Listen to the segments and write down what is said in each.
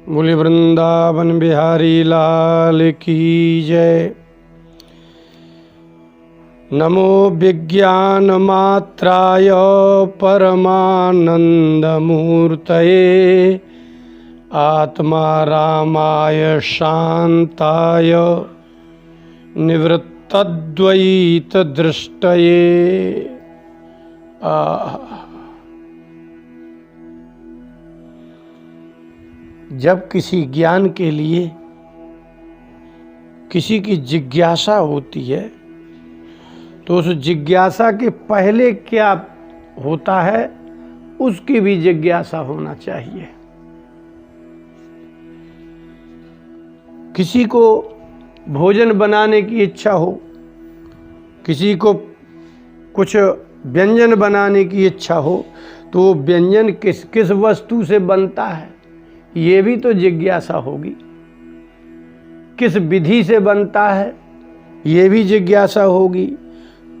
बोले वृंदावन बिहारी लाल की जय। नमो विज्ञान मात्राय परमानंद मूर्तये आत्मा रामाय शांताय निवृत्तद्वैत दृष्टये। जब किसी ज्ञान के लिए किसी की जिज्ञासा होती है तो उस जिज्ञासा के पहले क्या होता है उसकी भी जिज्ञासा होना चाहिए। किसी को भोजन बनाने की इच्छा हो, किसी को कुछ व्यंजन बनाने की इच्छा हो तो वो व्यंजन किस किस वस्तु से बनता है ये भी तो जिज्ञासा होगी। किस विधि से बनता है ये भी जिज्ञासा होगी।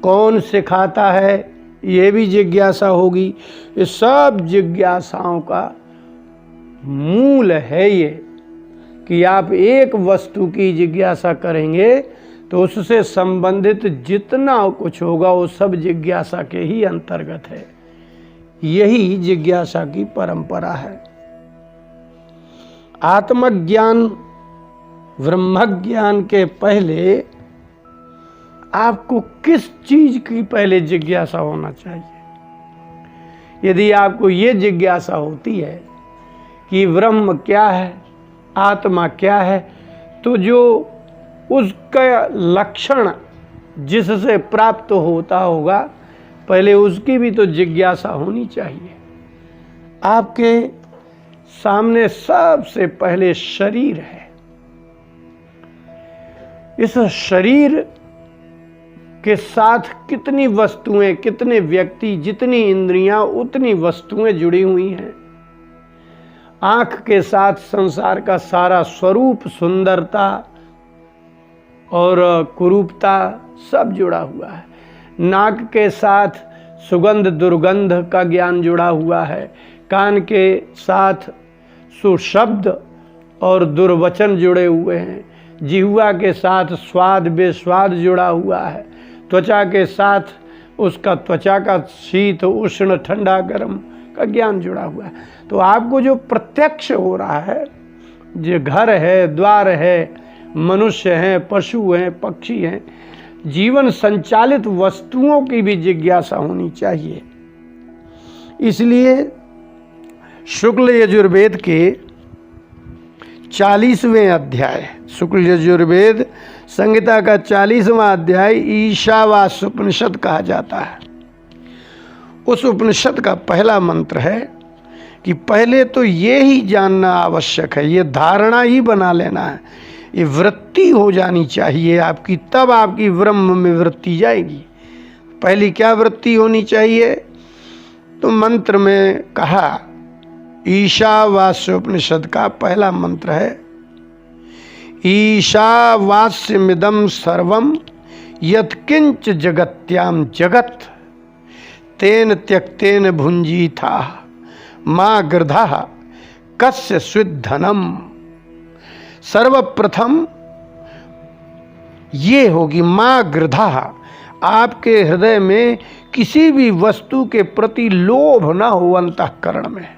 कौन सिखाता है ये भी जिज्ञासा होगी। ये सब जिज्ञासाओं का मूल है ये कि आप एक वस्तु की जिज्ञासा करेंगे तो उससे संबंधित जितना कुछ होगा वो सब जिज्ञासा के ही अंतर्गत है। यही जिज्ञासा की परंपरा है। आत्मज्ञान ब्रह्मज्ञान के पहले आपको किस चीज की पहले जिज्ञासा होना चाहिए? यदि आपको ये जिज्ञासा होती है कि ब्रह्म क्या है, आत्मा क्या है, तो जो उसका लक्षण जिससे प्राप्त होता होगा पहले उसकी भी तो जिज्ञासा होनी चाहिए। आपके सामने सबसे पहले शरीर है। इस शरीर के साथ कितनी वस्तुएं, कितने व्यक्ति, जितनी इंद्रियां उतनी वस्तुएं जुड़ी हुई हैं। आँख के साथ संसार का सारा स्वरूप, सुंदरता और कुरूपता सब जुड़ा हुआ है। नाक के साथ सुगंध दुर्गंध का ज्ञान जुड़ा हुआ है। कान के साथ सुशब्द और दुर्वचन जुड़े हुए हैं। जिह्वा के साथ स्वाद बेस्वाद जुड़ा हुआ है। त्वचा के साथ उसका त्वचा का शीत उष्ण ठंडा गर्म का ज्ञान जुड़ा हुआ है। तो आपको जो प्रत्यक्ष हो रहा है, जो घर है, द्वार है, मनुष्य हैं, पशु हैं, पक्षी हैं, जीवन संचालित वस्तुओं की भी जिज्ञासा होनी चाहिए। इसलिए शुक्ल यजुर्वेद के 40वें अध्याय, शुक्ल यजुर्वेद संहिता का 40वां अध्याय ईशावास्य उपनिषद कहा जाता है। उस उपनिषद का पहला मंत्र है कि पहले तो ये ही जानना आवश्यक है, ये धारणा ही बना लेना है, ये वृत्ति हो जानी चाहिए आपकी, तब आपकी ब्रह्म में वृत्ति जाएगी। पहली क्या वृत्ति होनी चाहिए? तो मंत्र में कहा, ईशावास्य उपनिषद का पहला मंत्र है, ईशावास्यमिदं सर्वं यत्किंच जगत्याम जगत तेन त्यक्तेन भुंजीथा माँ गृधा कस्य स्विद्धनम। सर्वप्रथम ये होगी माँ गृधा, आपके हृदय में किसी भी वस्तु के प्रति लोभ ना हो अंतःकरण में।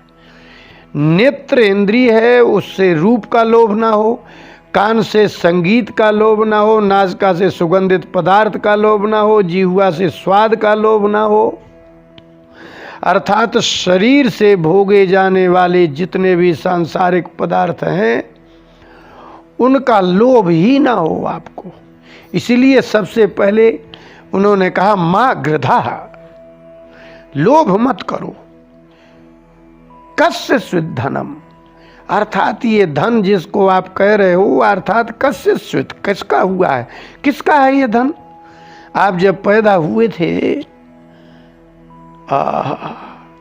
नेत्र इंद्रिय है, उससे रूप का लोभ ना हो, कान से संगीत का लोभ ना हो, नासिका से सुगंधित पदार्थ का लोभ ना हो, जिह्वा से स्वाद का लोभ ना हो, अर्थात शरीर से भोगे जाने वाले जितने भी सांसारिक पदार्थ हैं उनका लोभ ही ना हो आपको। इसीलिए सबसे पहले उन्होंने कहा माँ गृधा, लोभ मत करो। कस्य स्विद्धनम, अर्थात ये धन जिसको आप कह रहे हो अर्थात कस्य स्विद्ध, किसका हुआ है, किसका है ये धन? आप जब पैदा हुए थे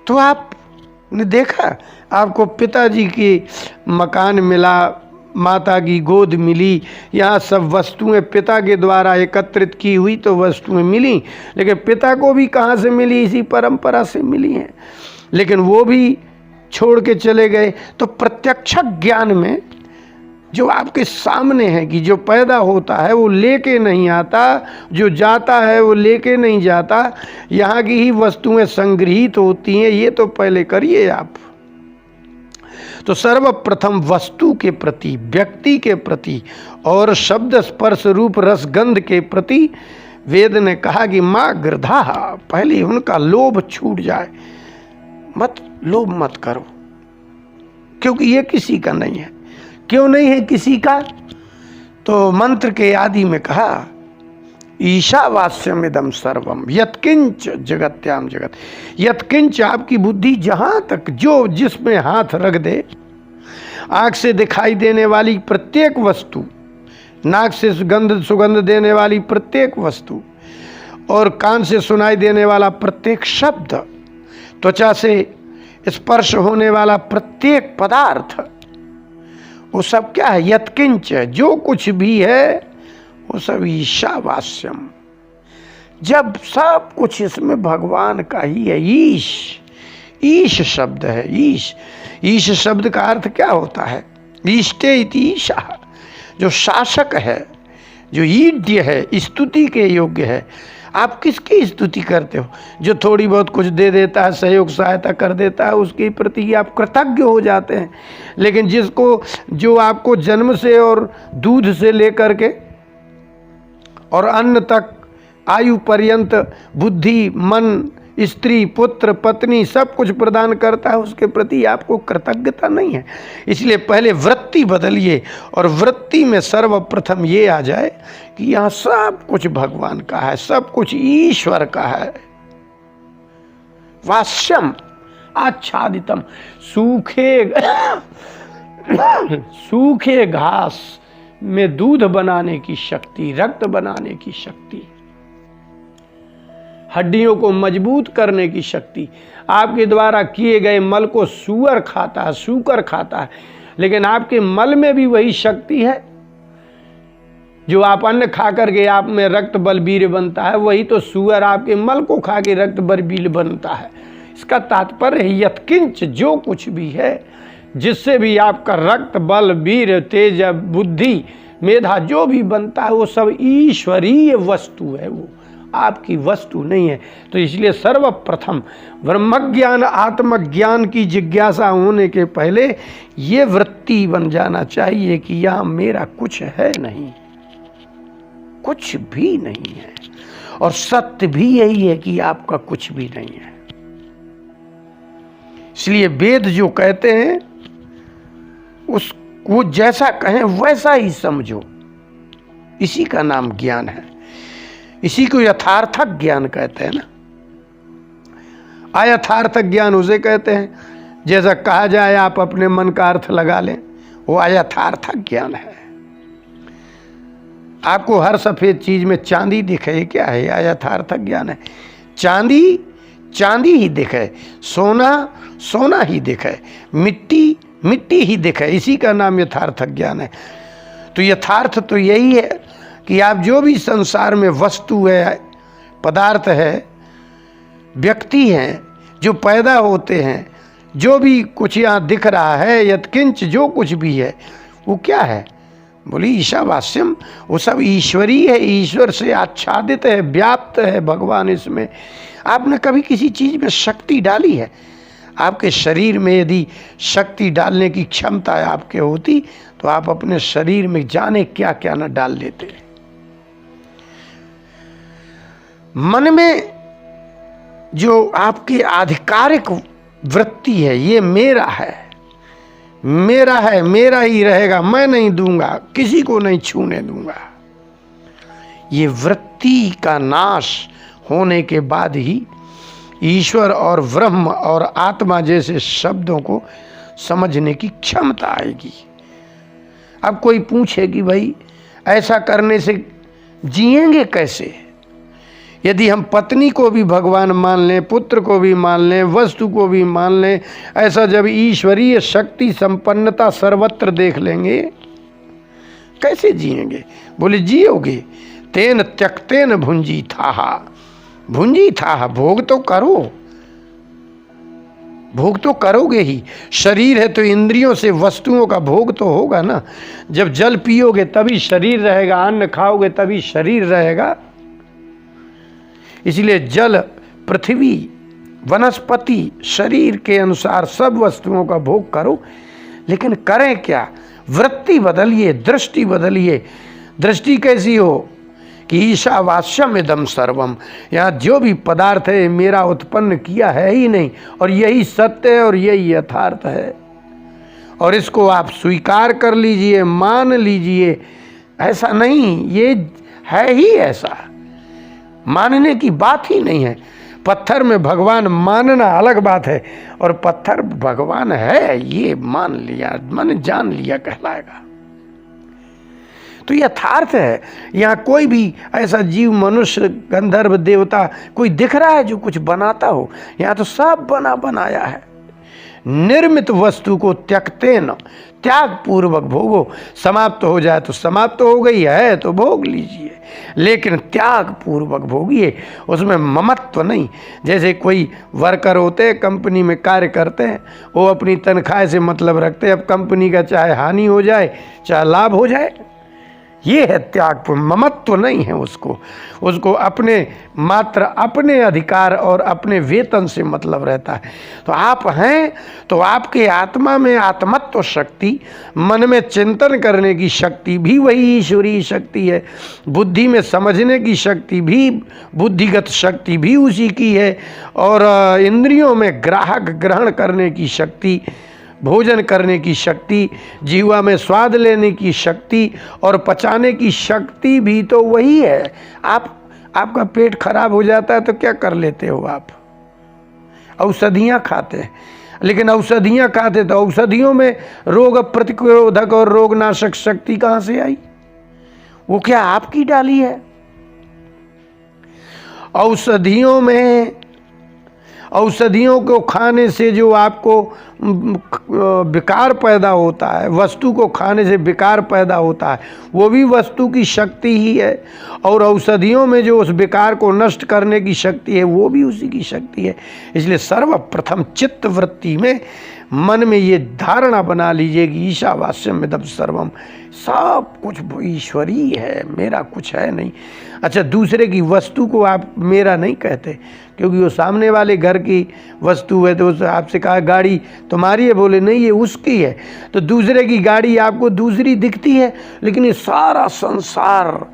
तो आपने देखा, आपको पिताजी की मकान मिला, माता की गोद मिली, यहाँ सब वस्तुएं पिता के द्वारा एकत्रित की हुई तो वस्तुएं मिली, लेकिन पिता को भी कहाँ से मिली? इसी परंपरा से मिली हैं। लेकिन वो भी छोड़ के चले गए। तो प्रत्यक्ष ज्ञान में जो आपके सामने है कि जो पैदा होता है वो लेके नहीं आता, जो जाता है वो लेके नहीं जाता, यहाँ की ही वस्तुएं संग्रहित होती हैं, ये तो पहले करिए आप। तो सर्वप्रथम वस्तु के प्रति, व्यक्ति के प्रति और शब्द स्पर्श रूप रस गंध के प्रति वेद ने कहा कि माँ गृधा, पहले उनका लोभ छूट जाए। मत लोभ मत करो, क्योंकि ये किसी का नहीं है। क्यों नहीं है किसी का? तो मंत्र के आदि में कहा ईशावास्यम इदम सर्वम यत्किंच जगत्याम जगत। यत्किंच आपकी बुद्धि जहां तक जो जिसमें हाथ रख दे, आँख से दिखाई देने वाली प्रत्येक वस्तु, नाक से सुगंध देने वाली प्रत्येक वस्तु और कान से सुनाई देने वाला प्रत्येक शब्द, त्वचा से स्पर्श होने वाला प्रत्येक पदार्थ, वो सब क्या है? यत्किंच, जो कुछ भी है वो सब ईशावास्यम। जब सब कुछ इसमें भगवान का ही है। ईश, ईश शब्द है। ईश, ईश शब्द का अर्थ क्या होता है? ईष्टे इति ईशा, जो शासक है, जो ईड्य है, स्तुति के योग्य है। आप किसकी स्तुति करते हो? जो थोड़ी बहुत कुछ दे देता है, सहयोग सहायता कर देता है, उसके प्रति आप कृतज्ञ हो जाते हैं। लेकिन जिसको, जो आपको जन्म से और दूध से लेकर के और अन्न तक, आयु पर्यंत बुद्धि, मन, स्त्री, पुत्र, पत्नी सब कुछ प्रदान करता है, उसके प्रति आपको कृतज्ञता नहीं है। इसलिए पहले वृत्ति बदलिए और वृत्ति में सर्वप्रथम ये आ जाए कि यहाँ सब कुछ भगवान का है, सब कुछ ईश्वर का है। वास्यम आच्छादितम, सूखे घास में दूध बनाने की शक्ति, रक्त बनाने की शक्ति, हड्डियों को मजबूत करने की शक्ति, आपके द्वारा किए गए मल को सूअर खाता है, सूकर खाता है, लेकिन आपके मल में भी वही शक्ति है। जो आप अन्न खा करके आप में रक्त बलवीर बनता है, वही तो सूअर आपके मल को खा के रक्त बलवीर बनता है। इसका तात्पर्य है यत्किंच, जो कुछ भी है, जिससे भी आपका रक्त, बल, वीर, तेज, बुद्धि, मेधा जो भी बनता है, वो सब ईश्वरीय वस्तु है, वो आपकी वस्तु नहीं है। तो इसलिए सर्वप्रथम ब्रह्मज्ञान, आत्मज्ञान की जिज्ञासा होने के पहले ये वृत्ति बन जाना चाहिए कि यहाँ मेरा कुछ है नहीं, कुछ भी नहीं है। और सत्य भी यही है कि आपका कुछ भी नहीं है। इसलिए वेद जो कहते हैं वो जैसा कहें वैसा ही समझो, इसी का नाम ज्ञान है। इसी को यथार्थक ज्ञान कहते हैं ना। अयथार्थक ज्ञान उसे कहते हैं जैसा कहा जाए आप अपने मन का अर्थ लगा लें, वो अयथार्थक ज्ञान है। आपको हर सफेद चीज में चांदी दिखे, क्या है? अयथार्थक ज्ञान है। चांदी चांदी ही दिखे, सोना सोना ही दिखे, मिट्टी मिट्टी ही दिखे, इसी का नाम यथार्थक ज्ञान है। तो यथार्थ तो यही है कि आप जो भी संसार में वस्तु है, पदार्थ है, व्यक्ति हैं, जो पैदा होते हैं, जो भी कुछ यहाँ दिख रहा है, यत्किंच जो कुछ भी है, वो क्या है? बोली ईशावास्यम, वो सब ईश्वरीय है, ईश्वर से आच्छादित है, व्याप्त है भगवान इसमें। आपने कभी किसी चीज़ में शक्ति डाली है? आपके शरीर में यदि शक्ति डालने की क्षमता आपके होती तो आप अपने शरीर में जाने क्या क्या न डाल लेते। मन में जो आपकी आधिकारिक वृत्ति है, ये मेरा है, मेरा है, मेरा ही रहेगा, मैं नहीं दूंगा, किसी को नहीं छूने दूंगा, ये वृत्ति का नाश होने के बाद ही ईश्वर और ब्रह्म और आत्मा जैसे शब्दों को समझने की क्षमता आएगी। अब कोई पूछे कि भाई ऐसा करने से जिएंगे कैसे? यदि हम पत्नी को भी भगवान मान लें, पुत्र को भी मान लें, वस्तु को भी मान लें, ऐसा जब ईश्वरीय शक्ति संपन्नता सर्वत्र देख लेंगे, कैसे जिएंगे? बोले जियोगे, तेन त्यक्तेन भुंजी था, भुंजी था, भोग तो करो, भोग तो करोगे ही। शरीर है तो इंद्रियों से वस्तुओं का भोग तो होगा ना। जब जल पियोगे तभी शरीर रहेगा, अन्न खाओगे तभी शरीर रहेगा। इसलिए जल, पृथ्वी, वनस्पति, शरीर के अनुसार सब वस्तुओं का भोग करो। लेकिन करें क्या? वृत्ति बदलिए, दृष्टि बदलिए। दृष्टि कैसी हो कि ईशावास्यम इदम सर्वम, यहाँ जो भी पदार्थ है मेरा उत्पन्न किया है ही नहीं, और यही सत्य है और यही यथार्थ है, और इसको आप स्वीकार कर लीजिए, मान लीजिए। ऐसा नहीं, ये है ही ऐसा, मानने की बात ही नहीं है। पत्थर में भगवान मानना अलग बात है, और पत्थर भगवान है ये मान लिया, मन जान लिया कहलाएगा। तो यथार्थ है। यहाँ कोई भी ऐसा जीव, मनुष्य, गंधर्व, देवता कोई दिख रहा है जो कुछ बनाता हो? यहाँ तो सब बना बनाया है। निर्मित वस्तु को त्यक्ते न, त्याग पूर्वक भोगो। समाप्त हो जाए तो समाप्त हो गई है तो भोग लीजिए, लेकिन त्याग पूर्वक भोगिए, उसमें ममत्व नहीं। जैसे कोई वर्कर होते हैं, कंपनी में कार्य करते हैं, वो अपनी तनख्वाह से मतलब रखते हैं, अब कंपनी का चाहे हानि हो जाए चाहे लाभ हो जाए, ये है त्याग। ममत्व नहीं है उसको अपने मात्र अपने अधिकार और अपने वेतन से मतलब रहता है। तो आप हैं तो आपके आत्मा में आत्मत्व शक्ति, मन में चिंतन करने की शक्ति भी वही ईश्वरीय शक्ति है, बुद्धि में समझने की शक्ति भी, बुद्धिगत शक्ति भी उसी की है, और इंद्रियों में ग्राहक ग्रहण करने की शक्ति, भोजन करने की शक्ति, जीवा में स्वाद लेने की शक्ति और पचाने की शक्ति भी तो वही है। आपका पेट खराब हो जाता है तो क्या कर लेते हो आप? औषधियाँ खाते हैं, लेकिन औषधियाँ खाते तो औषधियों में रोग प्रतिरोधक और रोगनाशक शक्ति कहाँ से आई? वो क्या आपकी डाली है? औषधियों को खाने से जो आपको विकार पैदा होता है, वस्तु को खाने से विकार पैदा होता है, वो भी वस्तु की शक्ति ही है, और औषधियों में जो उस विकार को नष्ट करने की शक्ति है वो भी उसी की शक्ति है। इसलिए सर्वप्रथम चित्त वृत्ति में, मन में ये धारणा बना लीजिए कि ईशावास्यम इदं सर्वम, सब कुछ ईश्वरीय है, मेरा कुछ है नहीं। अच्छा, दूसरे की वस्तु को आप मेरा नहीं कहते, क्योंकि वो सामने वाले घर की वस्तु है, तो आपसे कहा गाड़ी तुम्हारी है, बोले नहीं ये उसकी है, तो दूसरे की गाड़ी आपको दूसरी दिखती है, लेकिन ये सारा संसार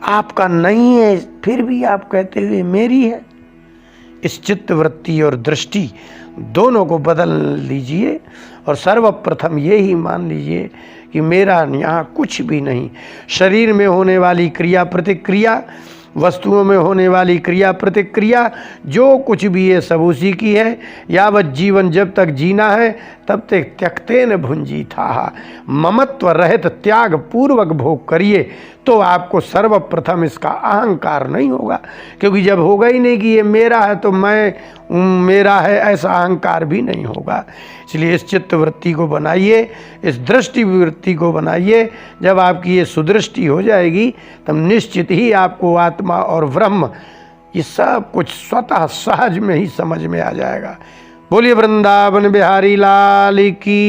आपका नहीं है, फिर भी आप कहते हुए मेरी है। इस चित्त वृत्ति और दृष्टि दोनों को बदल लीजिए, और सर्वप्रथम ये ही मान लीजिए कि मेरा यहाँ कुछ भी नहीं। शरीर में होने वाली क्रिया प्रतिक्रिया, वस्तुओं में होने वाली क्रिया प्रतिक्रिया, जो कुछ भी है सब उसी की है। यावत जीवन जब तक जीना है तब तक त्यक्तेन भुंजी था, ममत्व रहित त्याग पूर्वक भोग करिए, तो आपको सर्वप्रथम इसका अहंकार नहीं होगा। क्योंकि जब होगा ही नहीं कि ये मेरा है तो मैं मेरा है, ऐसा अहंकार भी नहीं होगा। इसलिए इस चित्त वृत्ति को बनाइए, इस दृष्टि वृत्ति को बनाइए। जब आपकी ये सुदृष्टि हो जाएगी तब निश्चित ही आपको आत्मा और ब्रह्म ये सब कुछ स्वतः सहज में ही समझ में आ जाएगा। बोलिए वृंदावन बिहारी लाल की।